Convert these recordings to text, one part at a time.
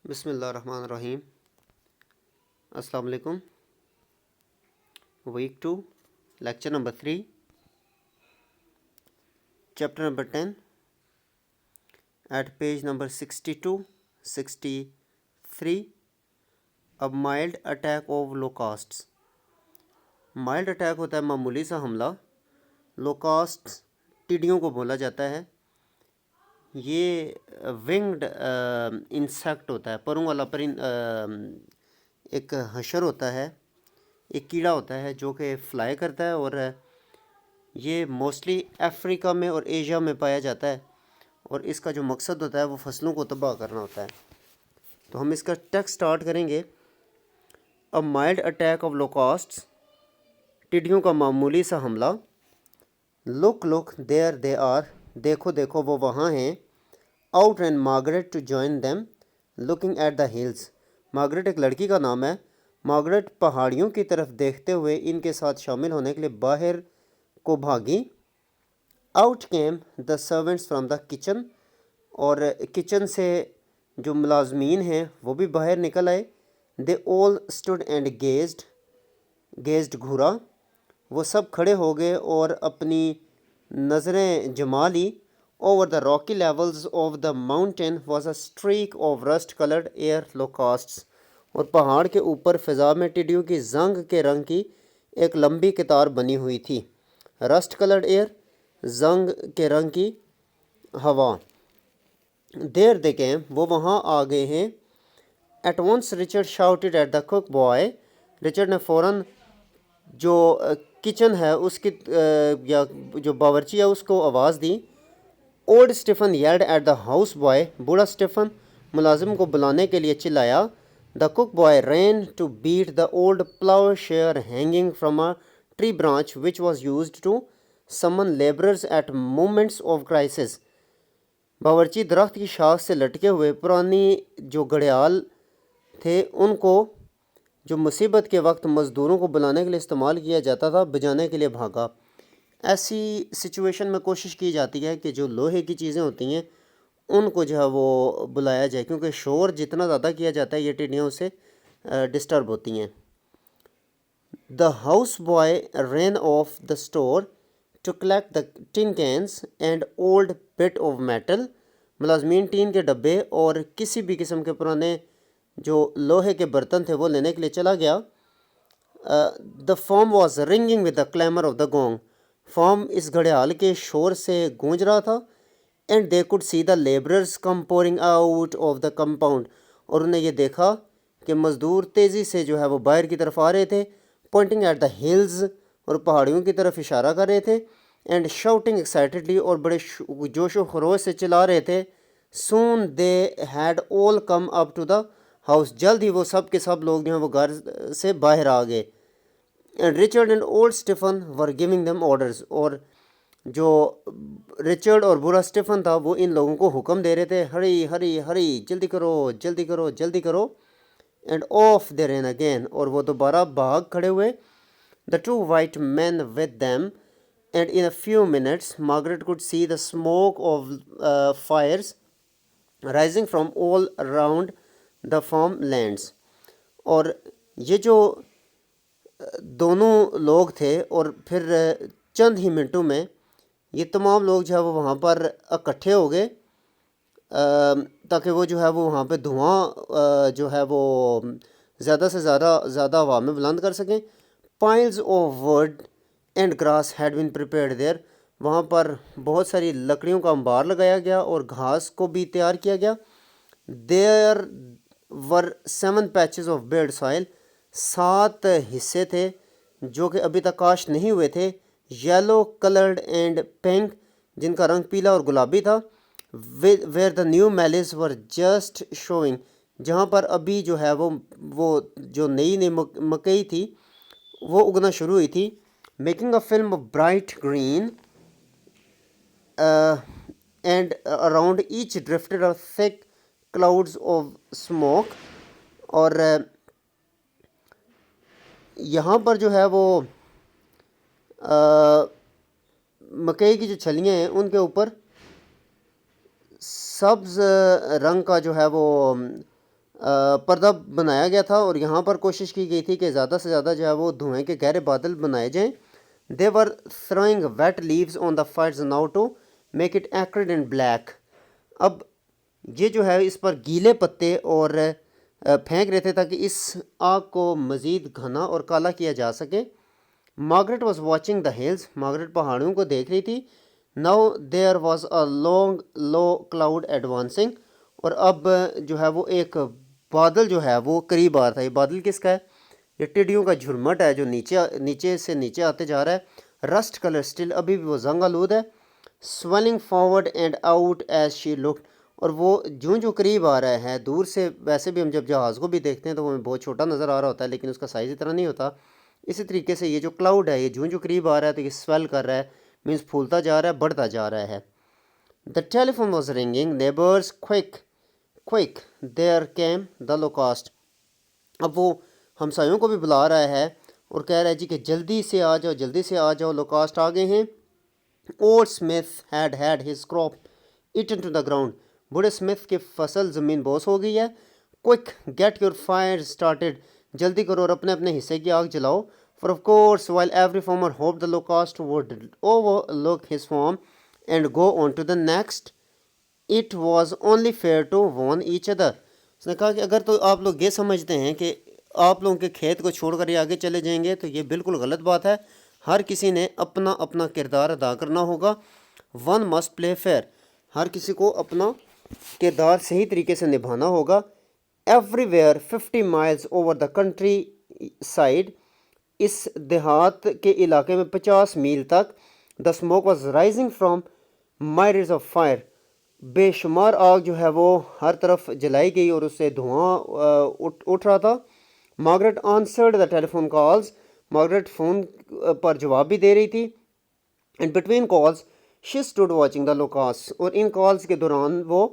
बिस्मिल्लाहिर्रहमानिर्रहीम। अस्सलाम वालेकुम। Week 2 lecture number 3 chapter number 10 at page number 62-63 अब mild attack of locusts. Mild attack होता है मामूली सा हमला। लोकास्ट्स टिड्डियों को बोला जाता है। ये विंग्ड इंसेक्ट होता है, परों वाला एक हशर होता है, एक कीड़ा होता है जो कि फ्लाई करता है और ये मोस्टली अफ्रीका में और एशिया में पाया जाता है और इसका जो मकसद होता है वो फसलों को तबाह करना होता है। तो हम इसका टेक्स्ट स्टार्ट करेंगे। A mild attack of locusts, टिड्डियों का मामूली सा हमला। Look look there they are, देखो देखो वो वहाँ हैं। Out ran Margaret to join them looking at the hills, Margaret एक लड़की का नाम है। मार्गरेट पहाड़ियों की तरफ देखते हुए इनके साथ शामिल होने के लिए बाहर को भागी। Out came the servants from the kitchen, और किचन से जो मुलाजमीन हैं वो भी बाहर निकल आए। They all stood and gazed घूरा, वो सब खड़े हो गए और अपनी नज़रें जमा ली। Over the rocky levels of the mountain was a streak of rust coloured air locusts, और पहाड़ के ऊपर फ़िज़ा में टिड्डियों की जंग के रंग की एक लंबी कतार बनी हुई थी। रस्ट कलर्ड एयर, जंग के रंग की हवा। देर दे केम, वो वहाँ आ गए हैं। At once Richard shouted at the cook boy, Richard ने फ़ौरन जो किचन है उसकी या जो बावर्ची है उसको आवाज़ दी। Old Stephen yelled at the house boy, बूढ़ा स्टीफन मुलाजिम को बुलाने के लिए चिल्लाया। The cook boy ran to beat the old ploughshare hanging from a tree branch which was used to summon labourers at moments of crisis, बावर्ची दरख्त की शाख से लटके हुए पुरानी जो घड़ियाल थे उनको जो मुसीबत के वक्त मज़दूरों को बुलाने के लिए इस्तेमाल किया जाता था, बजाने के लिए भागा। ऐसी सिचुएशन में कोशिश की जाती है कि जो लोहे की चीज़ें होती हैं उनको जो है वो बुलाया जाए, क्योंकि शोर जितना ज़्यादा किया जाता है ये टिड्डियाँ उससे डिस्टर्ब होती हैं। The house boy ran off the store to collect the tin cans and old bit of metal, मुलाजमीन टीन के डब्बे और किसी भी किस्म के पुराने जो लोहे के बर्तन थे वो लेने के लिए चला गया। The form was ringing with the clamour of the gong, form इस घड़ियाल के शोर से गूंज रहा था। And they could see the labourers come pouring out of the compound, और उन्हें ये देखा कि मज़दूर तेज़ी से जो है वो बाहर की तरफ आ रहे थे। पॉइंटिंग एट द हिल्स, और पहाड़ियों की तरफ इशारा कर रहे थे। एंड शाउटिंग एक्साइटेडली, और बड़े जोशो खरोश से चिल्ला रहे थे। Soon they had all come up to the house, जल्द ही वो सब के सब लोग जो हैं वो घर से बाहर आ गए। And Richard and old Stephen were giving them orders, और जो रिचर्ड और बुरा स्टीफन था वो इन लोगों को हुक्म दे रहे थे, हरी हरी हरी, जल्दी करो जल्दी करो जल्दी करो। And off they ran again, और वो दोबारा भाग खड़े हुए। The two white men with them, and in a few minutes Margaret could see the smoke of fires rising from all around the farm lands, और ये जो दोनों लोग थे और फिर चंद ही मिनटों में ये तमाम लोग जो है वो वहाँ पर इकट्ठे हो गए, ताकि वो जो है वो वहाँ पे धुआं जो है वो ज़्यादा से ज़्यादा हवा में बुलंद कर सकें। Piles of wood and grass had been prepared there, वहाँ पर बहुत सारी लकड़ियों का अंबार लगाया गया और घास को भी तैयार किया गया। There were 7 patches of bed soil, 7 हिस्से थे जो कि अभी तक काश नहीं हुए थे। येलो कलर्ड एंड पिंक, जिनका रंग पीला और गुलाबी था। Where the new mealies were just showing, जहाँ पर अभी जो है वो जो नई नई मकई थी वो उगना शुरू हुई थी। Making a film of bright green and around each drifted a thick clouds of smoke, और यहाँ पर जो है वो मकई की जो छलियाँ हैं उनके ऊपर सब्ज़ रंग का जो है वो पर्दा बनाया गया था और यहाँ पर कोशिश की गई थी कि ज़्यादा से ज़्यादा जो है वो धुएँ के गहरे बादल बनाए जाएँ। They were throwing wet leaves on the fires now to make it acrid and black. अब ये जो है इस पर गीले पत्ते और फेंक रहे थे ताकि इस आग को मज़ीद घना और काला किया जा सके। Margaret was watching the hills, Margaret पहाड़ियों को देख रही थी। Now there was a long low cloud advancing, और अब जो है वो एक बादल जो है वो करीब आ रहा था। ये बादल किसका है? ये टिड्डियों का झुरमट है जो नीचे नीचे से नीचे आते जा रहा है। रस्ट कलर स्टिल, अभी भी वो जंग आलूद है। Swelling forward and out as she looked, और वो जूं जूं करीब आ रहा है दूर से, वैसे भी हम जब जहाज़ को भी देखते हैं तो वो हमें बहुत छोटा नज़र आ रहा होता है लेकिन उसका साइज़ इतना नहीं होता। इसी तरीके से ये जो क्लाउड है ये जूं जूं करीब आ रहा है तो ये स्वेल कर रहा है, मीन्स फूलता जा रहा है, बढ़ता जा रहा है। The telephone was ringing, neighbours quick quick there came the locust. अब वो हमसायों को भी बुला रहा है और कह रहा है जी कि जल्दी से आ जाओ, जल्दी से आ जाओ, लोकास्ट आ गए हैं। Old Smith had his crop eaten to the ground, बूढ़े स्मिथ की फसल ज़मीन बोस हो गई है। Quick get your fire started, जल्दी करो और अपने अपने हिस्से की आग जलाओ। For of course while every farmer hope the locust would overlook his farm and go on to the next, it was only fair to warn each other. उसने कहा कि अगर तो आप लोग ये समझते हैं कि आप लोगों के खेत को छोड़कर ये आगे चले जाएंगे तो ये बिल्कुल गलत बात है। हर किसी ने अपना अपना किरदार अदा करना होगा। वन मस्ट प्ले फेयर, हर किसी को अपना किरदार सही तरीके से निभाना होगा। Everywhere 50 miles over the countryside, इस देहात के इलाके में 50 मील तक। The smoke was rising from myriads of fire, बेशुमार आग जो है वो हर तरफ जलाई गई और उससे धुआं उठ रहा था। Margaret answered the telephone calls, Margaret phone पर जवाब भी दे रही थी। And between calls she stood watching the locust, और इन कॉल्स के दौरान वो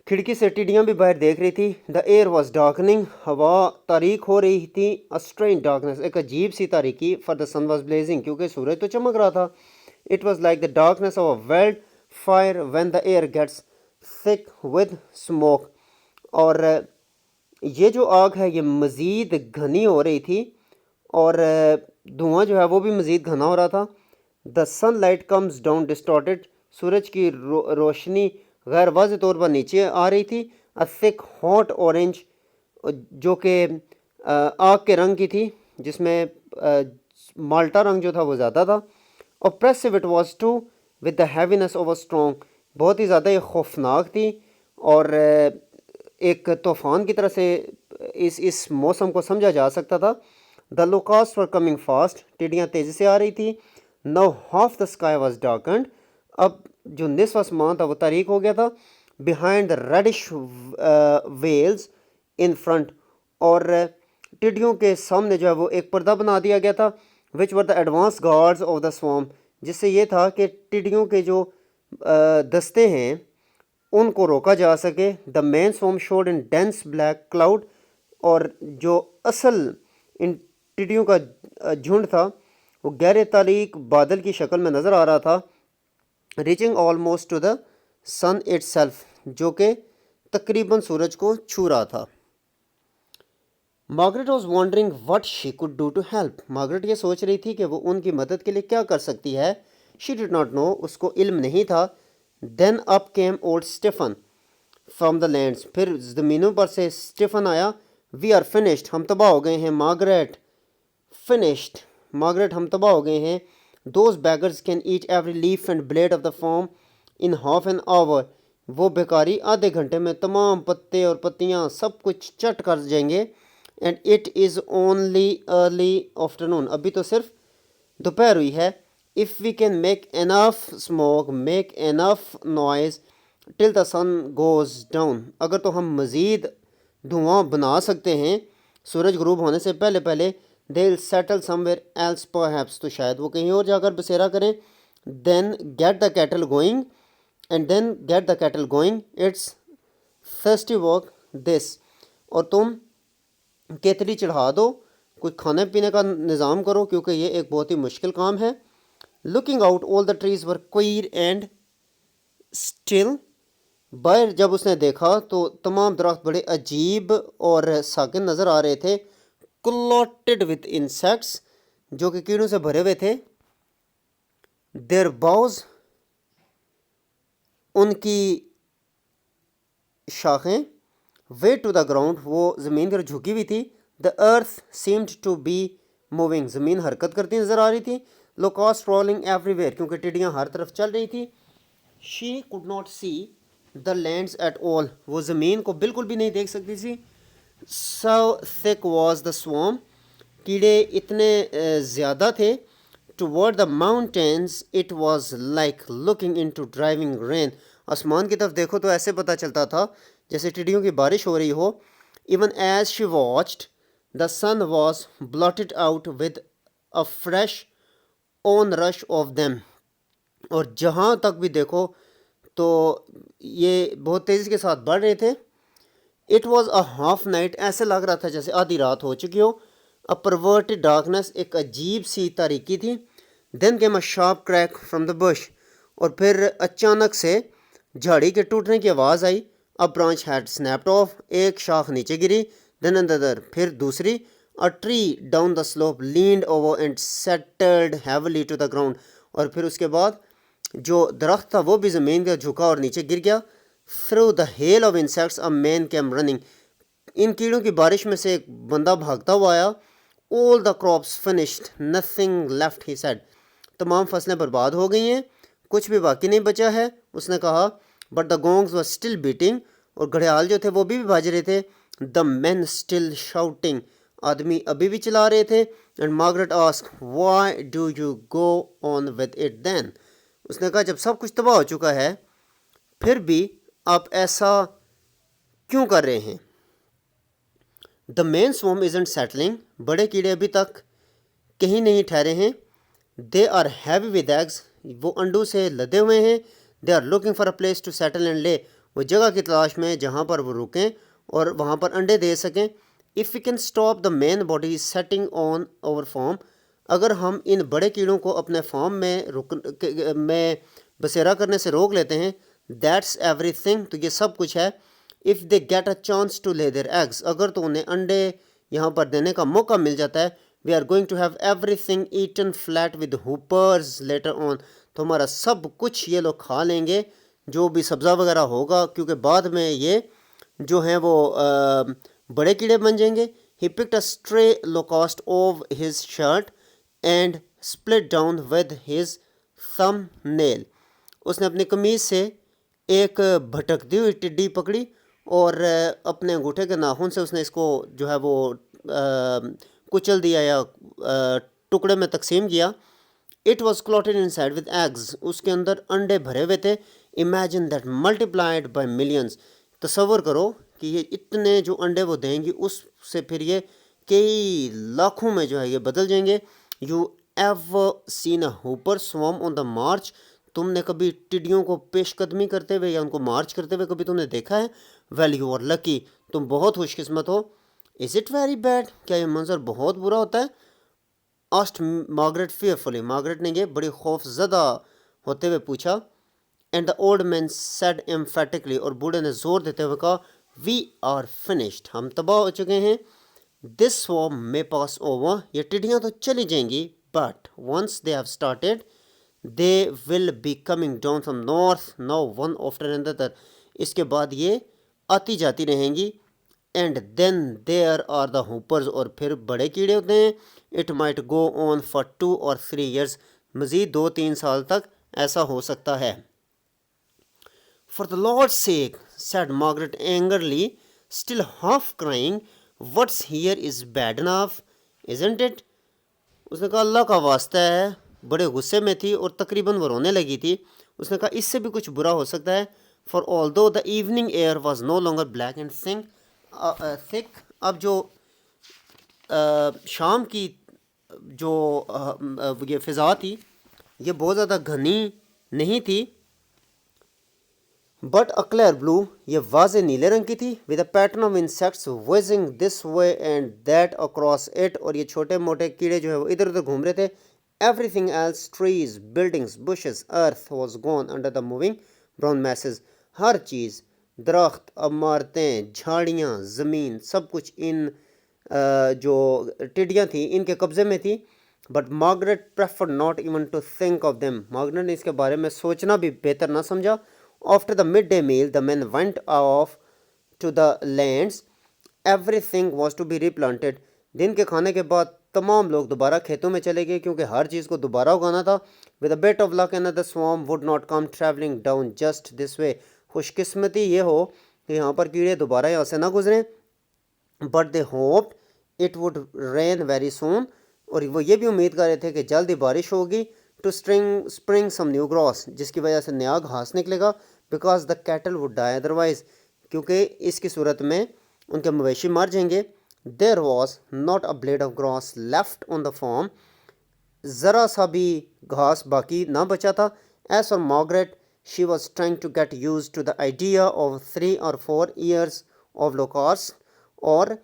खिड़की से टिड्डियाँ भी बाहर देख रही थी। द एयर वॉज डार्कनिंग, हवा तारीक हो रही थी। अ स्ट्रेंज डार्कनेस, एक अजीब सी तारीकी। For the sun was blazing, क्योंकि सूरज तो चमक रहा था। It was like the darkness of a veld fire when the air gets thick with smoke, और ये जो आग है ये मज़ीद घनी हो रही थी और धुआं जो है वो भी मज़ीद घना हो रहा था। The sunlight comes down distorted, सूरज की रोशनी गैर वाज़ेह तौर पर नीचे आ रही थी। अ थिक हॉट ऑरेंज, जो कि आग के रंग की थी, जिसमें माल्टा रंग जो था वो ज़्यादा था। Oppressive it was too with the heaviness of a strong, बहुत ही ज़्यादा ये खौफनाक थी और एक तूफ़ान की तरह से इस मौसम को समझा जा सकता था। The locust were coming fast, टिड्डियाँ तेज़ी से आ रही थी। Now half the sky was darkened, अब जो निस्फ आसमान था वो तारीक हो गया था। Behind the reddish veils in front, और टिड्डियों के सामने जो है वो एक पर्दा बना दिया गया था। Which were the advance guards of the swarm, जिससे ये था कि टिड्डियों के जो दस्ते हैं उनको रोका जा सके। The main swarm showed in dense black cloud, और जो असल इन टिड्डियों का झुंड था वो गहरे तारीक बादल की शक्ल में नज़र आ रहा था। Reaching almost to the sun itself, जो कि तकरीबन सूरज को छू रहा था। Margaret was wondering what she could do to help, Margaret ये सोच रही थी कि वो उनकी मदद के लिए क्या कर सकती है। शी डिड नॉट नो, उसको इल्म नहीं था। Then up came old Stephen from the lands, फिर ज़मीनों पर से स्टीफन आया। वी आर फिनिश्ड, हम तबाह हो गए हैं। मार्गरेट फिनिश्ड, मार्गरेट हम तबाह हो गए हैं। Those beggars can eat every leaf and blade of the form in half an hour, वो बेकारी आधे घंटे में तमाम पत्ते और पत्तियाँ सब कुछ चट कर जाएंगे। And it is only early afternoon, अभी तो सिर्फ दोपहर हुई है। If we can make enough smoke make enough noise till the sun goes down, अगर तो हम मज़ीद धुआं बना सकते हैं सूरज गुरूब होने से पहले पहले। They will settle somewhere else perhaps, तो शायद वो कहीं और जाकर बसेरा करें। Then get the cattle going, and then get the cattle going, it's thirsty work this, और तुम केतली चढ़ा दो, कोई खाने पीने का निज़ाम करो क्योंकि ये एक बहुत ही मुश्किल काम है। Looking out all the trees were queer and still, बाहर जब उसने देखा तो तमाम दरख्त बड़े अजीब और साकिन नज़र आ रहे थे, क्लॉटेड विथ इंसेक्ट्स, जो कि कीड़ों से भरे हुए थे। देयर बाउज, उनकी शाखें, वे टू द ग्राउंड, वो ज़मीन पर झुकी हुई थी। The earth seemed to be moving, ज़मीन हरकत करती नज़र आ रही थी। लोकास्ट रॉलिंग एवरीवेयर, क्योंकि टिड्डियाँ हर तरफ चल रही थी। She could not see the lands at all, वो ज़मीन को बिल्कुल भी नहीं देख सकती थी। So thick was the swarm, कीड़े इतने ज़्यादा थे। Toward the mountains it was like looking into driving rain, आसमान की तरफ देखो तो ऐसे पता चलता था जैसे टिड्डियों की बारिश हो रही हो। Even as she watched the sun was blotted out with a fresh onrush of them, और जहाँ तक भी देखो तो ये बहुत तेज़ी के साथ बढ़ रहे थे। It was a half night, ऐसे लग रहा था जैसे आधी रात हो चुकी हो। अ परवर्टेड डार्कनेस, एक अजीब सी तारीकी थी। Then came a sharp crack from the bush, और फिर अचानक से झाड़ी के टूटने की आवाज़ आई। A branch had snapped off, एक शाख नीचे गिरी। देन अनदर, फिर दूसरी। A tree down the slope leaned over and settled heavily to the ground, और फिर उसके बाद जो दरख्त था वो भी ज़मीन का झुका और नीचे गिर गया। Through the hail of insects a man came running, इन कीड़ों की बारिश में से एक बंदा भागता हुआ आया। All the crops finished, nothing left, he said, तमाम फसलें बर्बाद हो गई हैं, कुछ भी बाकी नहीं बचा है, उसने कहा। But the gongs were still beating, और घड़ियाल जो थे वो भी बाज रहे थे। द मैन स्टिल शाउटिंग, आदमी अभी भी चिल्ला रहे थे। And Margaret ask, why do you go on with it then, उसने कहा जब सब कुछ तबाह हो चुका है फिर भी आप ऐसा क्यों कर रहे हैं। The main swarm isn't settling, बड़े कीड़े अभी तक कहीं नहीं ठहरे हैं। They are heavy with eggs, वो अंडों से लदे हुए हैं। They are looking for a place to settle and lay, वो जगह की तलाश में जहाँ पर वो रुकें और वहाँ पर अंडे दे सकें। If we can stop the main body settling on our farm, अगर हम इन बड़े कीड़ों को अपने फॉर्म में बसेरा करने से रोक लेते हैं, दैट्स एवरीथिंग, तो ये सब कुछ है। If they get a chance to lay their eggs, अगर तो उन्हें अंडे यहाँ पर देने का मौका मिल जाता है। We are going to have everything eaten flat with hoppers later on, तो हमारा सब कुछ ये लोग खा लेंगे, जो भी सब्ज़ा वगैरह होगा, क्योंकि बाद में ये जो हैं वो बड़े कीड़े बन जाएंगे। He picked a stray locust off his shirt and split down with his thumbnail, उसने अपनी कमीज़ से एक भटकती हुई टिड्डी पकड़ी और अपने अंगूठे के नाखून से उसने इसको जो है वो कुचल दिया या टुकड़े में तकसीम किया। It was clotted inside with eggs, उसके अंदर अंडे भरे हुए थे। Imagine that multiplied by millions, तस्वर करो कि ये इतने जो अंडे वो देंगी उससे फिर ये कई लाखों में जो है ये बदल जाएंगे। You ever seen a hopper swarm on the march, तुमने कभी टिड्डियों को पेशकदमी करते हुए या उनको मार्च करते हुए कभी तुमने देखा है? वेल यू आर लकी, तुम बहुत खुशकिस्मत हो। इज़ इट वेरी बैड, क्या ये मंजर बहुत बुरा होता है? आस्ट मार्गरेट फेयरफुली, मार्गरेट ने ये बड़ी खौफजदा होते हुए पूछा। And the old man said emphatically, और बूढ़े ने जोर देते हुए कहा, वी आर फिनिश्ड, हम तबाह हो चुके हैं। This swarm may pass over, ये टिड्डियाँ तो चली जाएंगी, but once they have started they will be coming down from north now one after another, इसके बाद ये आती जाती रहेंगी। And then there are the hoppers, और फिर बड़े कीड़े होते हैं। It might go on for 2 or 3 years, मज़ीद 2-3 साल तक ऐसा हो सकता है। For the lord sake, said Margaret angrily, still half crying, what's here is bad enough, isn't it, उसने कहा अल्लाह का वास्ता है, बड़े गुस्से में थी और तकरीबन वो रोने लगी थी। उसने कहा इससे भी कुछ बुरा हो सकता है। For all though the evening air was no longer black and thick, अब जो शाम की जो ये फ़िज़ा थी ये बहुत ज़्यादा घनी नहीं थी, बट अ क्लियर ब्लू, ये वाज़े नीले रंग की थी। With a pattern of insects wheezing this way and that across it, और ये छोटे मोटे कीड़े जो है वो इधर उधर घूम रहे थे। Everything else, trees, buildings, bushes, earth was gone under the moving brown message, हर चीज़, दरख्त, इमारतें, झाड़ियाँ, ज़मीन, सब कुछ इन जो टिड्डियाँ थी इनके कब्ज़े में थी। But Margaret prefer not even to think of them, Margaret ने इसके बारे में सोचना भी बेहतर ना समझा। After the mid day meal the man went off to the lands, everything was to be replanted. दिन के खाने के बाद तमाम लोग दोबारा खेतों में चले गए क्योंकि हर चीज़ को दोबारा उगाना था। With a bit of luck another swarm would not come travelling down just this way, खुशकिस्मती ये हो कि यहाँ पर कीड़े दोबारा यहाँ से ना गुजरें। But they hoped it would rain very soon, और वो ये भी उम्मीद कर रहे थे कि जल्द ही बारिश होगी। To spring some new grass, जिसकी वजह से नया घास निकलेगा। Because the cattle would die otherwise, क्योंकि इसकी सूरत में उनके मवेशी मर जाएंगे। There was not a blade of grass left on the farm, ज़रा सा भी घास बाकी ना बचा था। As for Margaret she was trying to get use to the idea of 3 or 4 years of locust, और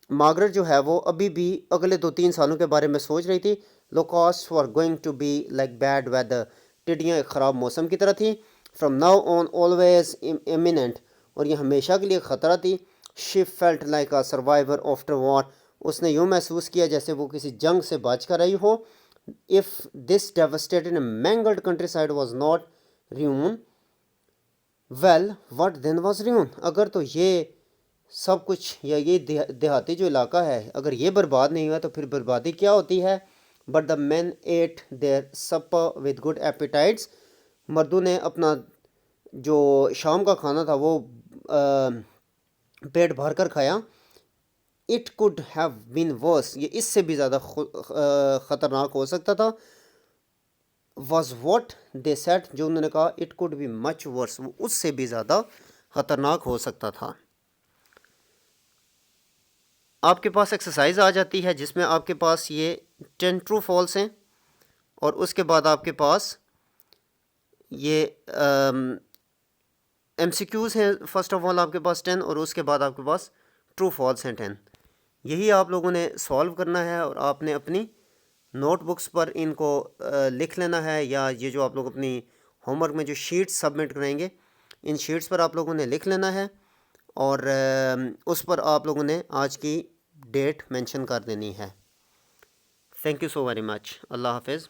मार्गरेट जो है वो अभी भी अगले 2-3 सालों के बारे में सोच रही थी। Locust were going to be like bad weather, टिड्डियाँ एक ख़राब मौसम की तरह थी। From now on always imminent, और ये हमेशा के लिए ख़तरा थी। She felt like a survivor after war, उसने यूँ महसूस किया जैसे वो किसी जंग से बच कर आई हो। If this devastated mangled countryside was not ruin, well what then was ruin, अगर तो ये सब कुछ या ये देहाती जो इलाका है अगर ये बर्बाद नहीं हुआ तो फिर बर्बादी क्या होती है। But the man ate their supper with good appetites, मर्दों ने अपना जो शाम का खाना था वो पेट भर कर खाया। It could have been worse, ये इससे भी ज़्यादा ख़तरनाक हो सकता था। वॉज वॉट दे सेट, जो उन्होंने कहा it could be much worse, वो उससे भी ज़्यादा ख़तरनाक हो सकता था। आपके पास एक्सरसाइज आ जाती है जिसमें आपके पास ये 10 ट्रू फॉल्स हैं, और उसके बाद आपके पास ये MCQs हैं। फर्स्ट ऑफ ऑल आपके पास 10, और उसके बाद आपके पास ट्रू फॉल्स हैं 10। यही आप लोगों ने सॉल्व करना है, और आपने अपनी नोटबुक्स पर इनको लिख लेना है, या ये जो आप लोग अपनी होमवर्क में जो शीट्स सबमिट करेंगे इन शीट्स पर आप लोगों ने लिख लेना है, और उस पर आप लोगों ने आज की डेट मेंशन कर देनी है। Thank you so very much. अल्लाह हाफिज़।